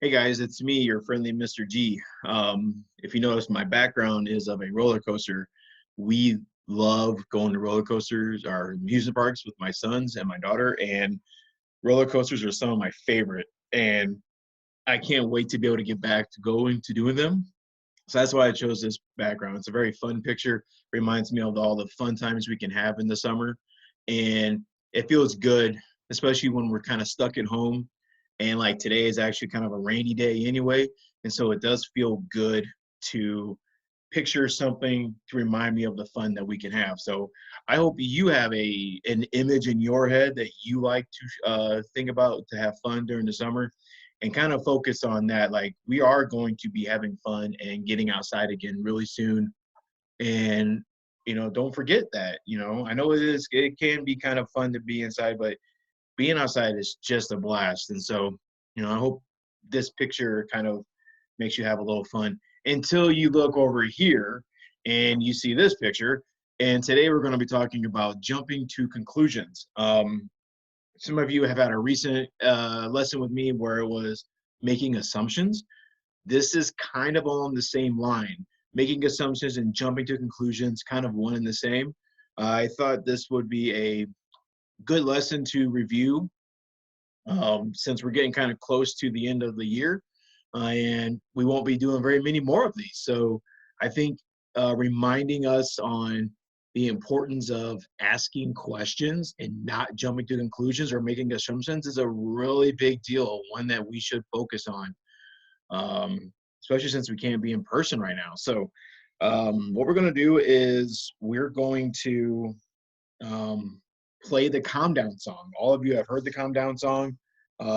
Hey guys, it's me, your friendly Mr. G. If you notice, my background is of a roller coaster. We love going to roller coasters or amusement parks with my sons and my daughter, and roller coasters are some of my favorite. And I can't wait to be able to get back to going to doing them. So that's why I chose this background. It's a very fun picture. Reminds me of all the fun times we can have in the summer, and it feels good, especially when we're kind of stuck at home. And like today is actually kind of a rainy day anyway, and so it does feel good to picture something to remind me of the fun that we can have. So I hope you have an image in your head that you like to think about to have fun during the summer, and kind of focus on that. Like, we are going to be having fun and getting outside again really soon. And don't forget that. I know it can be kind of fun to be inside, but being outside is just a blast. And so, I hope this picture kind of makes you have a little fun until you look over here and you see this picture. And today we're going to be talking about jumping to conclusions. Some of you have had a recent lesson with me where it was making assumptions. This is kind of on the same line. Making assumptions and jumping to conclusions, kind of one and the same. I thought this would be a good lesson to review since we're getting kind of close to the end of the year, and we won't be doing very many more of these. So I think reminding us on the importance of asking questions and not jumping to conclusions or making assumptions is a really big deal, one that we should focus on, especially since we can't be in person right now. So what we're going to do is we're going to play the calm down song. All of you have heard the calm down song.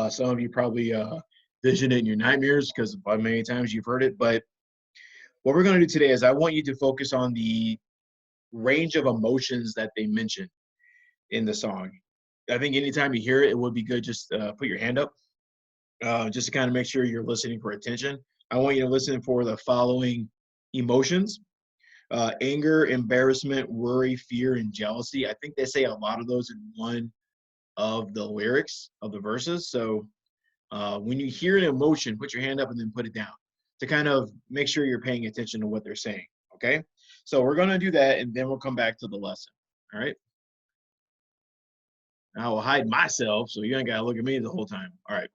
Some of you probably vision it in your nightmares because by many times you've heard it. But what we're going to do today is I want you to focus on the range of emotions that they mention in the song. I think anytime you hear it, it would be good just put your hand up just to kind of make sure you're listening for attention. I want you to listen for the following emotions: anger, embarrassment, worry, fear, and jealousy. I think they say a lot of those in one of the lyrics of the verses. So when you hear an emotion, put your hand up and then put it down to kind of make sure you're paying attention to what they're saying, okay? So we're going to do that, and then we'll come back to the lesson, all right? I will hide myself, so you ain't got to look at me the whole time. All right.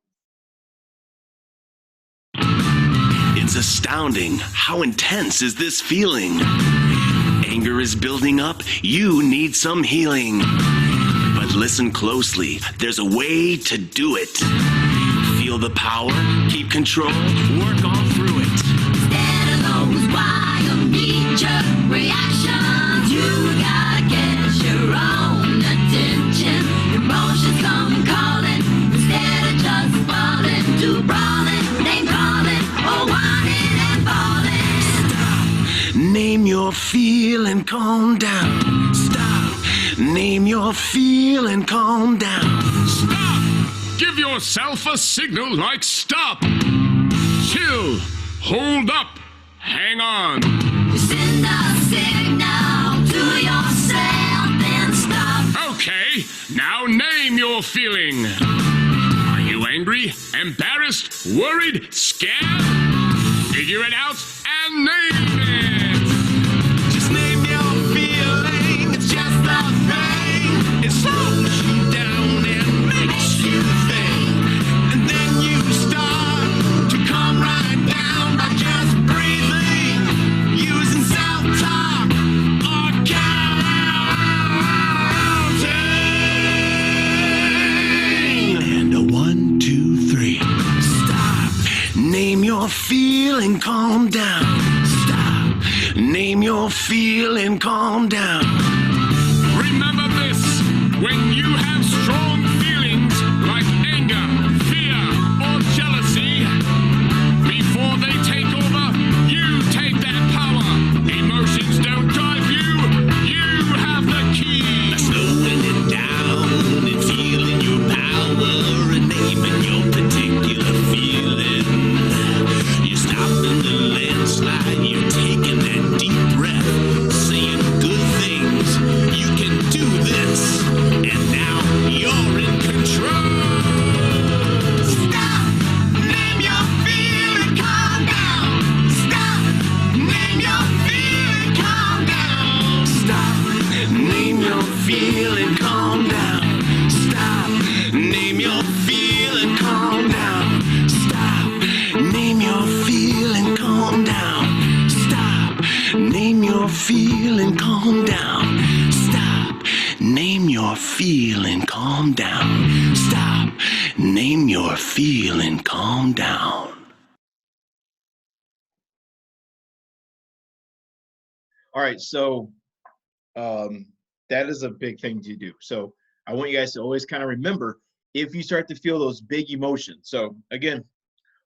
It's astounding. How intense is this feeling? Anger is building up. You need some healing. But listen closely. There's a way to do it. Feel the power. Keep control. Work on through it. Instead of those wild knee-jerk reactions, you gotta get your own attention. Emotions come calling. Instead of just falling to brawling, name calling, or whining and falling. Stop. Name your feel and calm down. Stop. Name your feel and calm down. Stop! Give yourself a signal like stop. Chill. Hold up. Hang on. You send a signal to yourself, then stop. Okay, now name your feeling. Are you angry, embarrassed, worried, scared? Figure it out and name it. Just name your feeling. It's just a thing. It slows you down and makes you think. And then you start to come right down by just breathing, using self-talk or counting. And a 1, 2, 3. Stop. Name your feeling, calm down. Stop. Name your feeling, calm down. Remember this, when you have strong feelings like anger, fear, or jealousy, before they take over, you take that power. Emotions don't drive you, you have the key. Slowing it down and feeling your power and naming your particular feeling. You're stopping the landslide, you're taking that deep breath, saying good things feel and calm down. Stop, name your feel and calm down. Stop, name your feel and calm down. All right, so that is a big thing to do. So I want you guys to always kind of remember if you start to feel those big emotions. So again,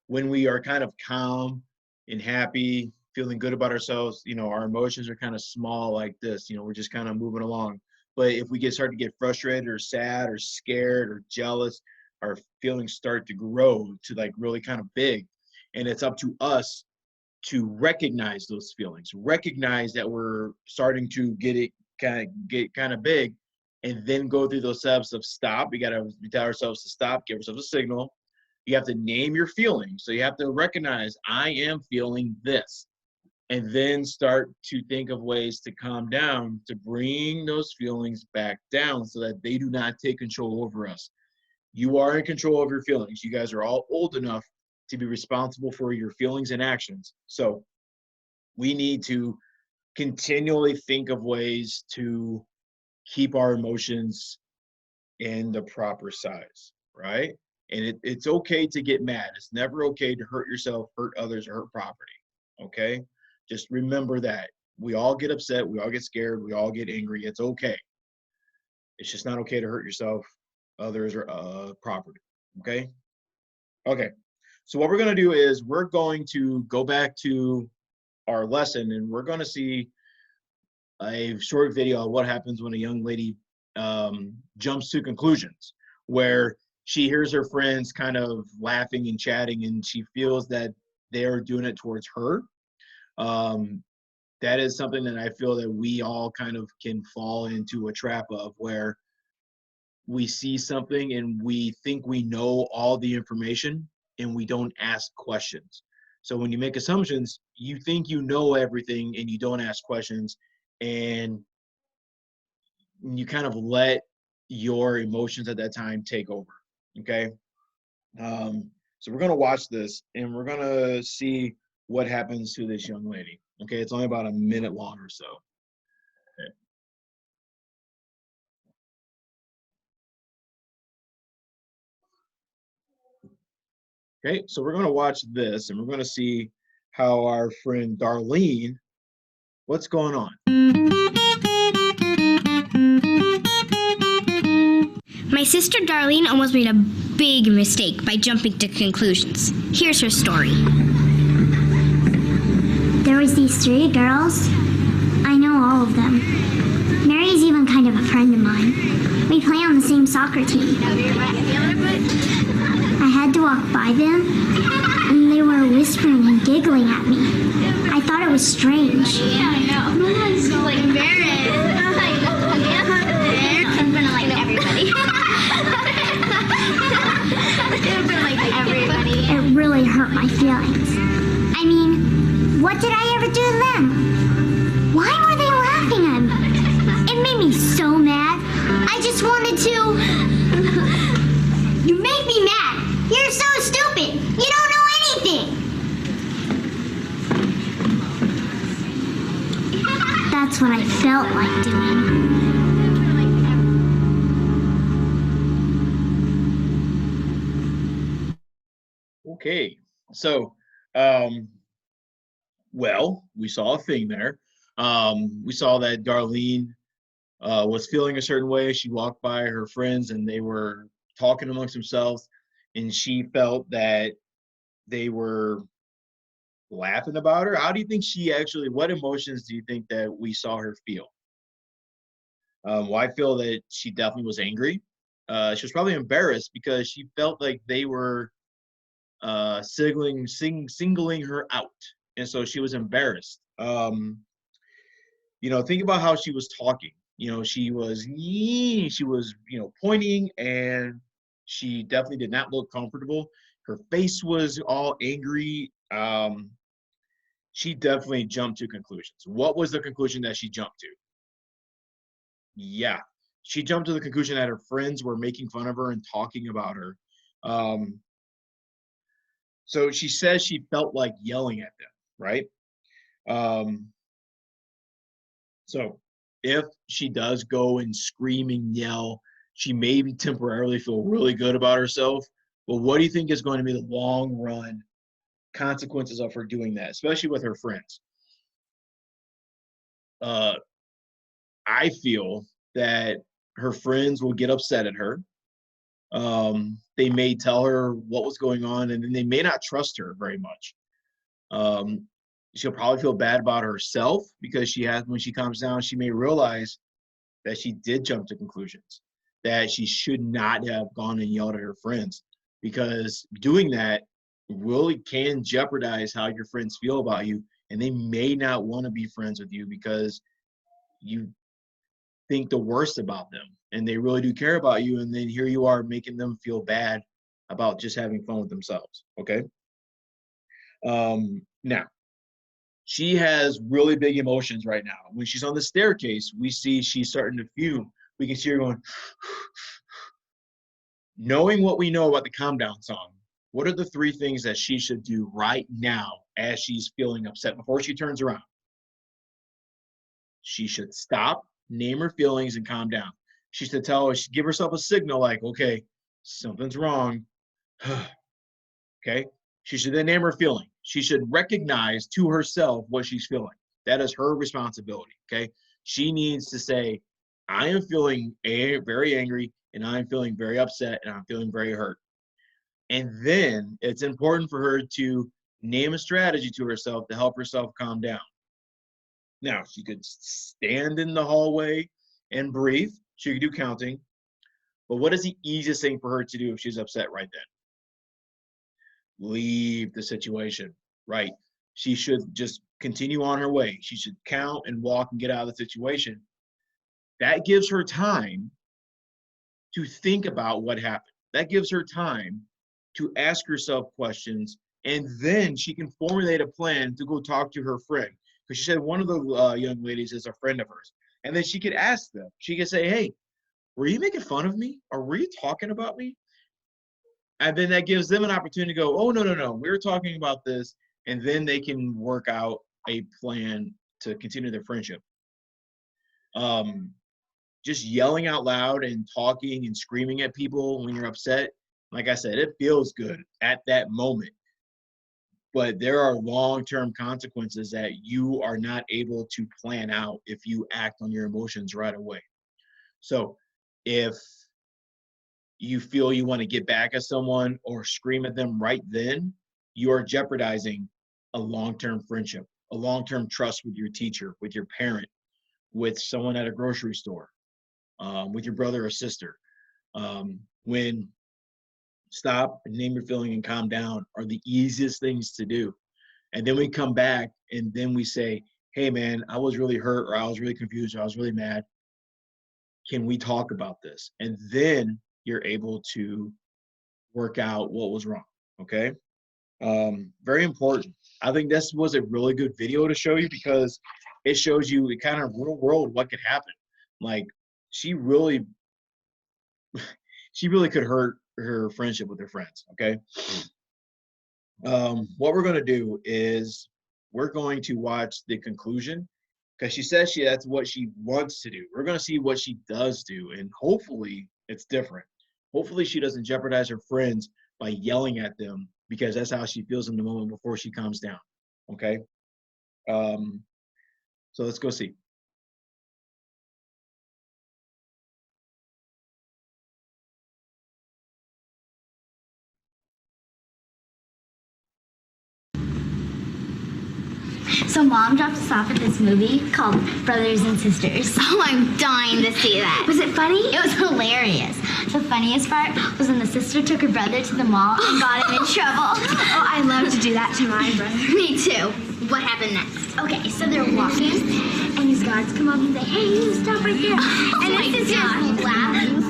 when we are kind of calm and happy, feeling good about ourselves, our emotions are kind of small like this, we're just kind of moving along. But if we start to get frustrated or sad or scared or jealous, our feelings start to grow to like really kind of big. And it's up to us to recognize those feelings, recognize that we're starting to get kind of big, and then go through those steps of stop. We got to tell ourselves to stop, give ourselves a signal. You have to name your feelings. So you have to recognize, I am feeling this. And then start to think of ways to calm down, to bring those feelings back down so that they do not take control over us. You are in control of your feelings. You guys are all old enough to be responsible for your feelings and actions. So we need to continually think of ways to keep our emotions in the proper size, right? And it's okay to get mad. It's never okay to hurt yourself, hurt others, or hurt property, okay? Just remember that. We all get upset, we all get scared, we all get angry. It's okay. It's just not okay to hurt yourself, others, or property, okay? Okay, so what we're gonna do is we're going to go back to our lesson and we're gonna see a short video of what happens when a young lady jumps to conclusions, where she hears her friends kind of laughing and chatting and she feels that they're doing it towards her. That is something that I feel that we all kind of can fall into a trap of, where we see something and we think we know all the information and we don't ask questions. So when you make assumptions, you think you know everything and you don't ask questions, and you kind of let your emotions at that time take over, okay? So we're gonna watch this and we're gonna see what happens to this young lady, okay? It's only about a minute long or so. Okay, so we're gonna watch this and we're gonna see how our friend Darlene, what's going on? My sister Darlene almost made a big mistake by jumping to conclusions. Here's her story. There was these three girls. I know all of them. Mary's even kind of a friend of mine. We play on the same soccer team. I had to walk by them, and they were whispering and giggling at me. I thought it was strange. Yeah, I know. It's like embarrassed. In front of like everybody. In front of like everybody. It really hurt my feelings. I mean, what did I ever do to them? Why were they laughing at me? It made me so mad. I just wanted to... You make me mad. You're so stupid. You don't know anything. That's what I felt like doing. Okay, so well, we saw a thing there. We saw that Darlene was feeling a certain way. She walked by her friends and they were talking amongst themselves, and she felt that they were laughing about her. How do you think she actually, what emotions do you think that we saw her feel? Well, I feel that she definitely was angry. She was probably embarrassed because she felt like they were singling her out, and so she was embarrassed. Think about how she was talking. She was pointing, and she definitely did not look comfortable. Her face was all angry. She definitely jumped to conclusions. What was the conclusion that she jumped to? Yeah, she jumped to the conclusion that her friends were making fun of her and talking about her. So she says she felt like yelling at them, right? So if she does go and scream and yell, she may temporarily feel really good about herself. But what do you think is going to be the long run consequences of her doing that, especially with her friends? I feel that her friends will get upset at her. They may tell her what was going on, and then they may not trust her very much. She'll probably feel bad about herself because when she calms down, she may realize that she did jump to conclusions, that she should not have gone and yelled at her friends, because doing that really can jeopardize how your friends feel about you, and they may not want to be friends with you because you think the worst about them and they really do care about you, and then here you are making them feel bad about just having fun with themselves. Okay. Now she has really big emotions right now. When she's on the staircase, we see she's starting to fume. We can see her going. Knowing what we know about the calm down song, what are the 3 things that she should do right now as she's feeling upset before she turns around? She should stop, name her feelings, and calm down. She should give herself a signal like, okay, something's wrong. Okay. She should then name her feeling. She should recognize to herself what she's feeling. That is her responsibility. Okay. She needs to say, I am feeling very angry, and I'm feeling very upset, and I'm feeling very hurt. And then it's important for her to name a strategy to herself to help herself calm down. Now, she could stand in the hallway and breathe. She could do counting. But what is the easiest thing for her to do if she's upset right then? Leave the situation, right? She should just continue on her way. She should count and walk and get out of the situation. That gives her time to think about what happened. That gives her time to ask herself questions, and then she can formulate a plan to go talk to her friend. Because she said one of the young ladies is a friend of hers. And then she could ask them. She could say, hey, were you making fun of me? Or were you talking about me? And then that gives them an opportunity to go, oh, no, we were talking about this. And then they can work out a plan to continue their friendship. Just yelling out loud and talking and screaming at people when you're upset, like I said, it feels good at that moment. But there are long-term consequences that you are not able to plan out if you act on your emotions right away. So if you feel you want to get back at someone or scream at them right then, you are jeopardizing a long-term friendship, a long-term trust with your teacher, with your parent, with someone at a grocery store, with your brother or sister. When stop and name your feeling and calm down are the easiest things to do. And then we come back and then we say, hey man, I was really hurt, or I was really confused, or I was really mad. Can we talk about this? And then you're able to work out what was wrong. Okay. Very important. I think this was a really good video to show you because it shows you the kind of real world what could happen. Like she really could hurt her friendship with her friends. Okay. What we're going to do is we're going to watch the conclusion because she says that's what she wants to do. We're going to see what she does do, and hopefully it's different. Hopefully she doesn't jeopardize her friends by yelling at them, because that's how she feels in the moment before she calms down. Okay. So let's go see. So Mom dropped us off at this movie called Brothers and Sisters. Oh, I'm dying to see that. Was it funny? It was hilarious. The funniest part was when the sister took her brother to the mall and got him in trouble. Oh, I love to do that to my brother. Me too. What happened next? Okay, so they're walking, and these guards come up and say, hey, you stop right there. And my his sisters laugh.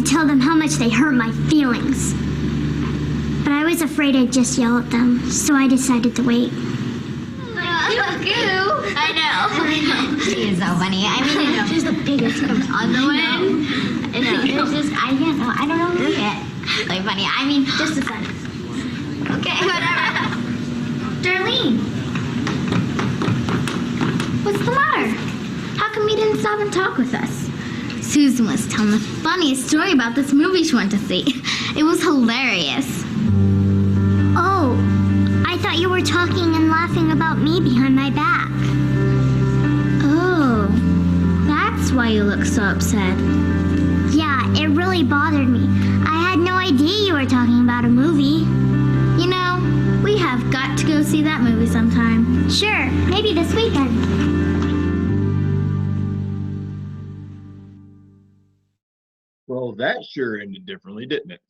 Tell them how much they hurt my feelings. But I was afraid I'd just yell at them, so I decided to wait. I know. She is so funny. I mean, she's the biggest on the way. I know. There's just, I don't know who yet. Like funny. I mean, just a second. Okay, whatever. Darlene. What's the matter? How come you didn't stop and talk with us? Susan was telling the funniest story about this movie she went to see. It was hilarious. Oh, I thought you were talking and laughing about me behind my back. Oh, that's why you look so upset. Yeah, it really bothered me. I had no idea you were talking about a movie. You know, we have got to go see that movie sometime. Sure, maybe this weekend. Well, that sure ended differently, didn't it?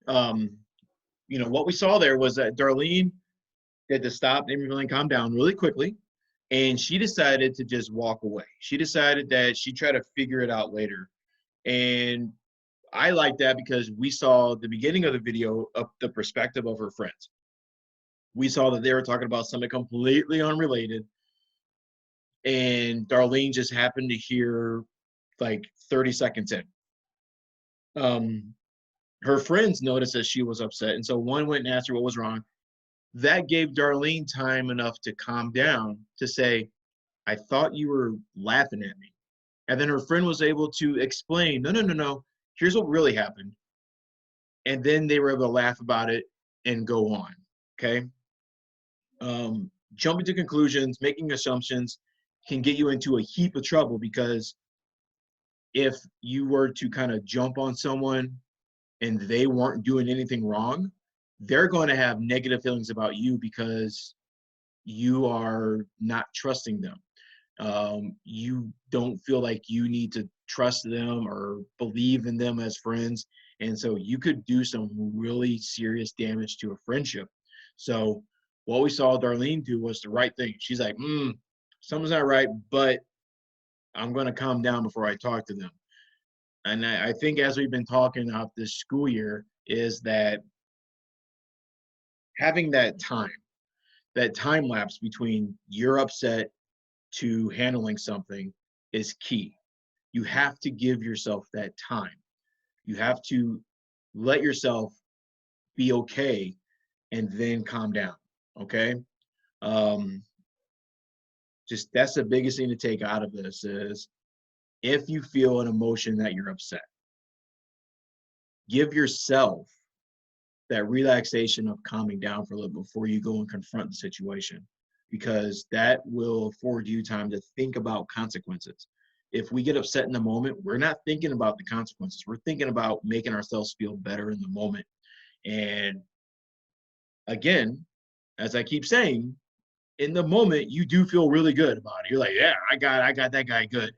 What we saw there was that Darlene had to stop and really calm down really quickly, and she decided to just walk away. She decided that she'd try to figure it out later. And I like that because we saw the beginning of the video of the perspective of her friends. We saw that they were talking about something completely unrelated, and Darlene just happened to hear like 30 seconds in. Her friends noticed that she was upset, and so one went and asked her what was wrong. That gave Darlene time enough to calm down to say, I thought you were laughing at me. And then her friend was able to explain, no, here's what really happened. And then they were able to laugh about it and go on, okay? Jumping to conclusions, making assumptions can get you into a heap of trouble, because if you were to kind of jump on someone and they weren't doing anything wrong, they're going to have negative feelings about you because you are not trusting them. You don't feel like you need to trust them or believe in them as friends. And so you could do some really serious damage to a friendship. So what we saw Darlene do was the right thing. She's like, something's not right, but I'm going to calm down before I talk to them. And I think as we've been talking about this school year is that having that time lapse between you're upset to handling something is key. You have to give yourself that time. You have to let yourself be okay and then calm down, okay? Just that's the biggest thing to take out of this is if you feel an emotion that you're upset, give yourself that relaxation of calming down for a little before you go and confront the situation, because that will afford you time to think about consequences. If we get upset in the moment, we're not thinking about the consequences. We're thinking about making ourselves feel better in the moment. And again, as I keep saying, in the moment, you do feel really good about it. You're like, yeah, I got that guy good.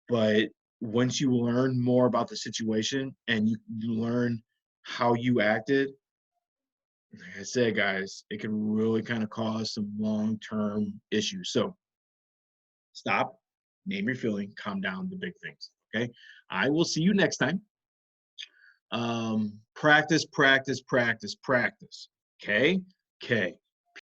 But once you learn more about the situation and you learn how you acted, like I said, guys, it can really kind of cause some long-term issues. So stop, name your feeling, calm down, the big things, okay? I will see you next time. Practice, practice, practice, practice, okay? Okay.